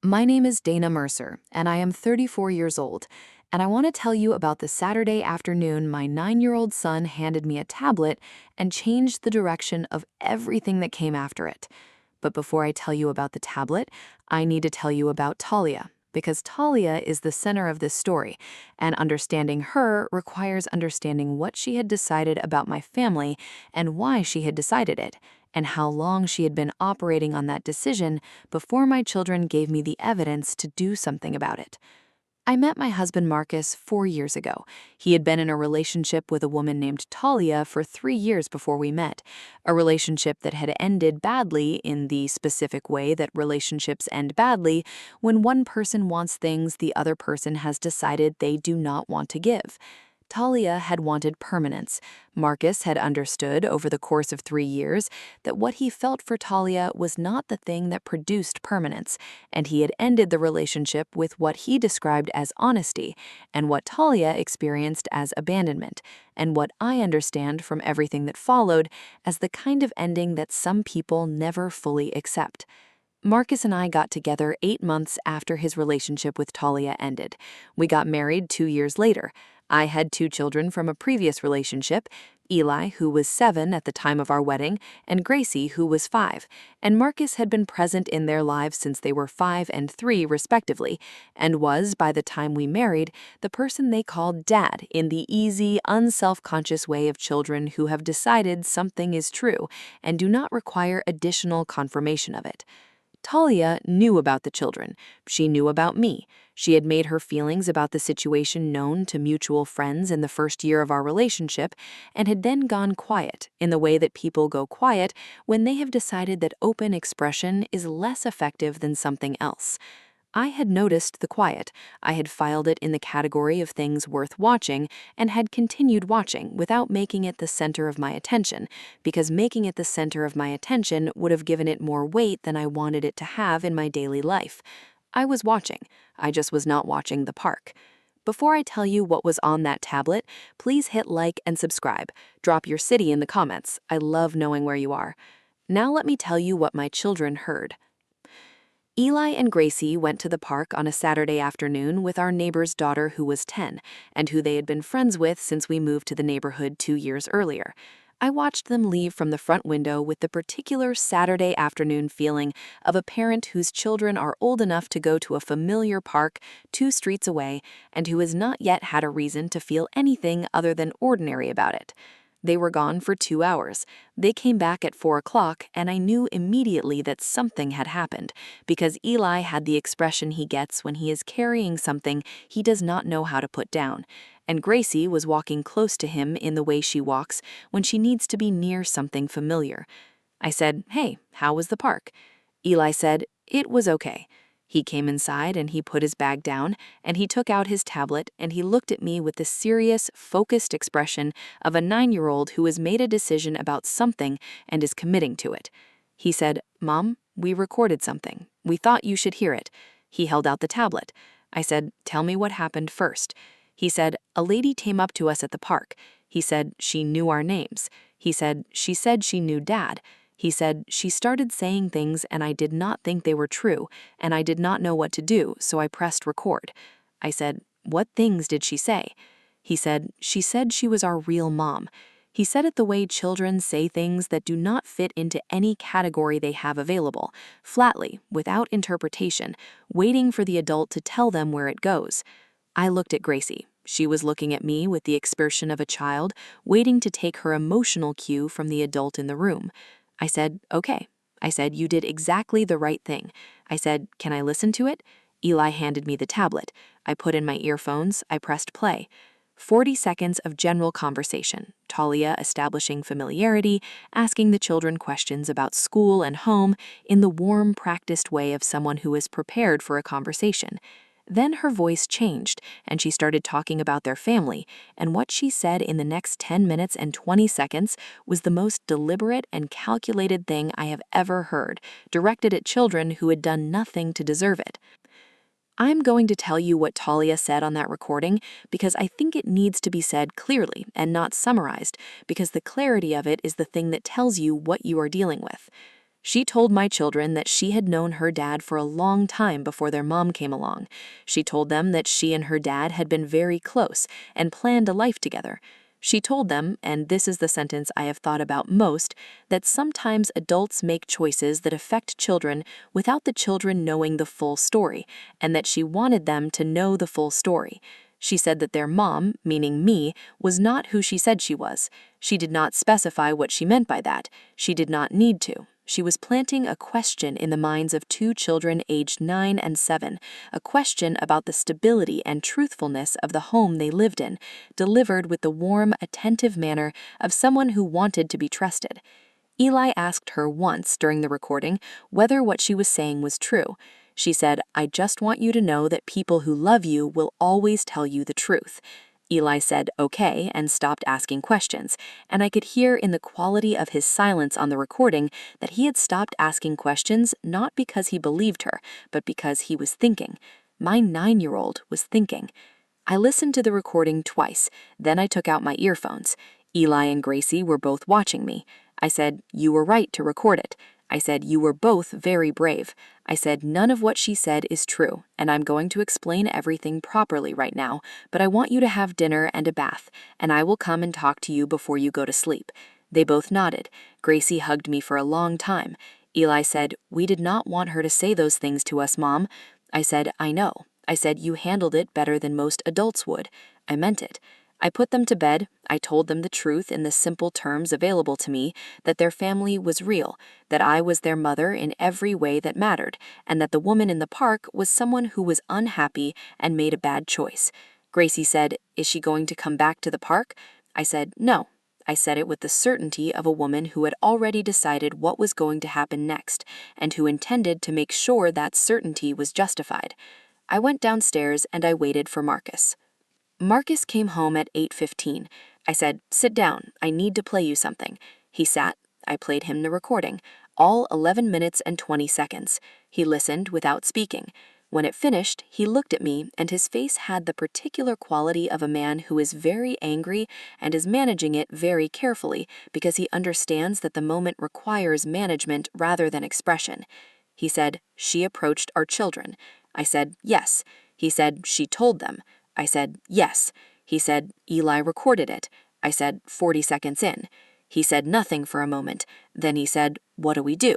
My name is Dana Mercer, and I am 34 years old, and I want to tell you about the Saturday afternoon my 9-year-old son handed me a tablet and changed the direction of everything that came after it. But before I tell you about the tablet, I need to tell you about Talia, because Talia is the center of this story, and understanding her requires understanding what she had decided about my family and why she had decided it, and how long she had been operating on that decision before my children gave me the evidence to do something about it. I met my husband Marcus 4 years ago. He had been in a relationship with a woman named Talia for 3 years before we met, a relationship that had ended badly in the specific way that relationships end badly when one person wants things the other person has decided they do not want to give. Talia had wanted permanence. Marcus had understood over the course of 3 years that what he felt for Talia was not the thing that produced permanence, and he had ended the relationship with what he described as honesty, and what Talia experienced as abandonment, and what I understand from everything that followed as the kind of ending that some people never fully accept. Marcus and I got together 8 months after his relationship with Talia ended. We got married 2 years later. I had 2 children from a previous relationship, Eli, who was 7 at the time of our wedding, and Gracie, who was 5, and Marcus had been present in their lives since they were 5 and 3, respectively, and was, by the time we married, the person they called Dad in the easy, unself-conscious way of children who have decided something is true and do not require additional confirmation of it. Talia knew about the children. She knew about me. She had made her feelings about the situation known to mutual friends in the first year of our relationship and had then gone quiet in the way that people go quiet when they have decided that open expression is less effective than something else. I had noticed the quiet. I had filed it in the category of things worth watching and had continued watching without making it the center of my attention, because making it the center of my attention would have given it more weight than I wanted it to have in my daily life. I was watching. I just was not watching the park. Before I tell you what was on that tablet, please hit like and subscribe. Drop your city in the comments. I love knowing where you are. Now let me tell you what my children heard. Eli and Gracie went to the park on a Saturday afternoon with our neighbor's daughter who was 10, and who they had been friends with since we moved to the neighborhood 2 years earlier. I watched them leave from the front window with the particular Saturday afternoon feeling of a parent whose children are old enough to go to a familiar park 2 streets away and who has not yet had a reason to feel anything other than ordinary about it. They were gone for 2 hours. They came back at 4 o'clock, and I knew immediately that something had happened, because Eli had the expression he gets when he is carrying something he does not know how to put down, and Gracie was walking close to him in the way she walks when she needs to be near something familiar. I said, "Hey, how was the park?" Eli said, "It was okay." He came inside and he put his bag down and he took out his tablet and he looked at me with the serious, focused expression of a 9-year-old who has made a decision about something and is committing to it. He said, "Mom, we recorded something. We thought you should hear it." He held out the tablet. I said, "Tell me what happened first." He said, "A lady came up to us at the park." He said, "She knew our names." He said, "She said she knew Dad." He said, "She started saying things and I did not think they were true, and I did not know what to do, so I pressed record." I said, "What things did she say?" He said, "She said she was our real mom." He said it the way children say things that do not fit into any category they have available, flatly, without interpretation, waiting for the adult to tell them where it goes. I looked at Gracie. She was looking at me with the expression of a child, waiting to take her emotional cue from the adult in the room. I said, "Okay." I said, "You did exactly the right thing." I said, "Can I listen to it?" Eli handed me the tablet. I put in my earphones. I pressed play. 40 seconds of general conversation, Talia establishing familiarity, asking the children questions about school and home in the warm, practiced way of someone who is prepared for a conversation. Then her voice changed, and she started talking about their family, and what she said in the next 10 minutes and 20 seconds was the most deliberate and calculated thing I have ever heard, directed at children who had done nothing to deserve it. I'm going to tell you what Talia said on that recording because I think it needs to be said clearly and not summarized, because the clarity of it is the thing that tells you what you are dealing with. She told my children that she had known her dad for a long time before their mom came along. She told them that she and her dad had been very close and planned a life together. She told them, and this is the sentence I have thought about most, that sometimes adults make choices that affect children without the children knowing the full story, and that she wanted them to know the full story. She said that their mom, meaning me, was not who she said she was. She did not specify what she meant by that. She did not need to. She was planting a question in the minds of two children aged 9 and 7, a question about the stability and truthfulness of the home they lived in, delivered with the warm, attentive manner of someone who wanted to be trusted. Eli asked her once during the recording whether what she was saying was true. She said, "I just want you to know that people who love you will always tell you the truth." Eli said, "Okay," and stopped asking questions, and I could hear in the quality of his silence on the recording that he had stopped asking questions not because he believed her, but because he was thinking. My 9-year-old was thinking. I listened to the recording twice, then I took out my earphones. Eli and Gracie were both watching me. I said, "You were right to record it." I said, "You were both very brave." I said, "None of what she said is true, and I'm going to explain everything properly right now, but I want you to have dinner and a bath, and I will come and talk to you before you go to sleep." They both nodded. Gracie hugged me for a long time. Eli said, "We did not want her to say those things to us, Mom." I said, "I know." I said, "You handled it better than most adults would." I meant it. I put them to bed. I told them the truth in the simple terms available to me, that their family was real, that I was their mother in every way that mattered, and that the woman in the park was someone who was unhappy and made a bad choice. Gracie said, "Is she going to come back to the park?" I said, "No." I said it with the certainty of a woman who had already decided what was going to happen next, and who intended to make sure that certainty was justified. I went downstairs and I waited for Marcus. Marcus came home at 8:15. I said, "Sit down, I need to play you something." He sat. I played him the recording, all 11 minutes and 20 seconds. He listened without speaking. When it finished, he looked at me, and his face had the particular quality of a man who is very angry and is managing it very carefully because he understands that the moment requires management rather than expression. He said, "She approached our children." I said, "Yes." He said, "She told them." I said, "Yes." He said, "Eli recorded it." I said, 40 seconds in. He said nothing for a moment. Then he said, "What do we do?"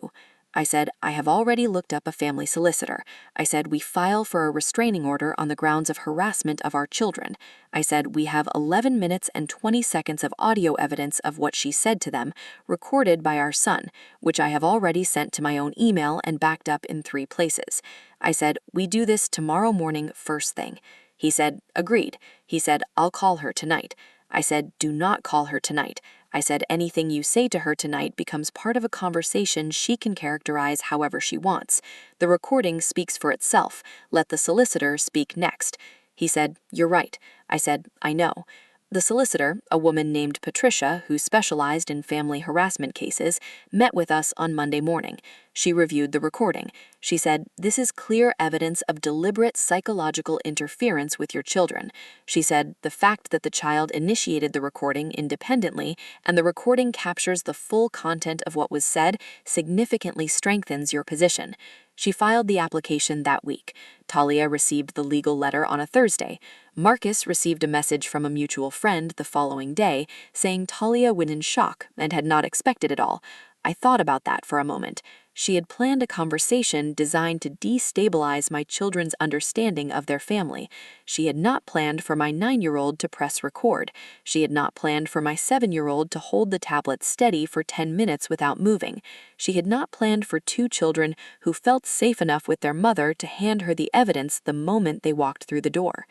I said, "I have already looked up a family solicitor." I said, "We file for a restraining order on the grounds of harassment of our children." I said, "We have 11 minutes and 20 seconds of audio evidence of what she said to them, recorded by our son, which I have already sent to my own email and backed up in 3 places." I said, "We do this tomorrow morning first thing." He said, "Agreed." He said, "I'll call her tonight." I said, "Do not call her tonight." I said, "Anything you say to her tonight becomes part of a conversation she can characterize however she wants. The recording speaks for itself. Let the solicitor speak next." He said, "You're right." I said, "I know." The solicitor, a woman named Patricia who specialized in family harassment cases, met with us on Monday morning. She reviewed the recording. She said, "This is clear evidence of deliberate psychological interference with your children." She said, "The fact that the child initiated the recording independently and the recording captures the full content of what was said significantly strengthens your position." She filed the application that week. Talia received the legal letter on a Thursday. Marcus received a message from a mutual friend the following day saying Talia went in shock and had not expected it all. I thought about that for a moment. She had planned a conversation designed to destabilize my children's understanding of their family. She had not planned for my 9-year-old to press record. She had not planned for my 7-year-old to hold the tablet steady for 10 minutes without moving. She had not planned for 2 children who felt safe enough with their mother to hand her the evidence the moment they walked through the door.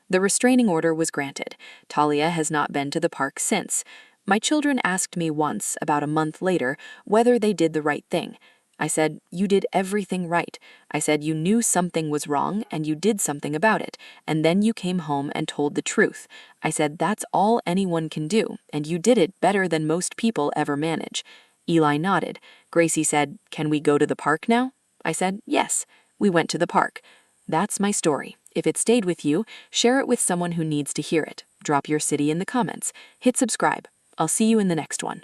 The restraining order was granted. Talia has not been to the park since. My children asked me once, about a month later, whether they did the right thing. I said, "You did everything right." I said, "You knew something was wrong and you did something about it, and then you came home and told the truth." I said, "That's all anyone can do, and you did it better than most people ever manage." Eli nodded. Gracie said, "Can we go to the park now?" I said, "Yes." We went to the park. That's my story. If it stayed with you, share it with someone who needs to hear it. Drop your city in the comments. Hit subscribe. I'll see you in the next one.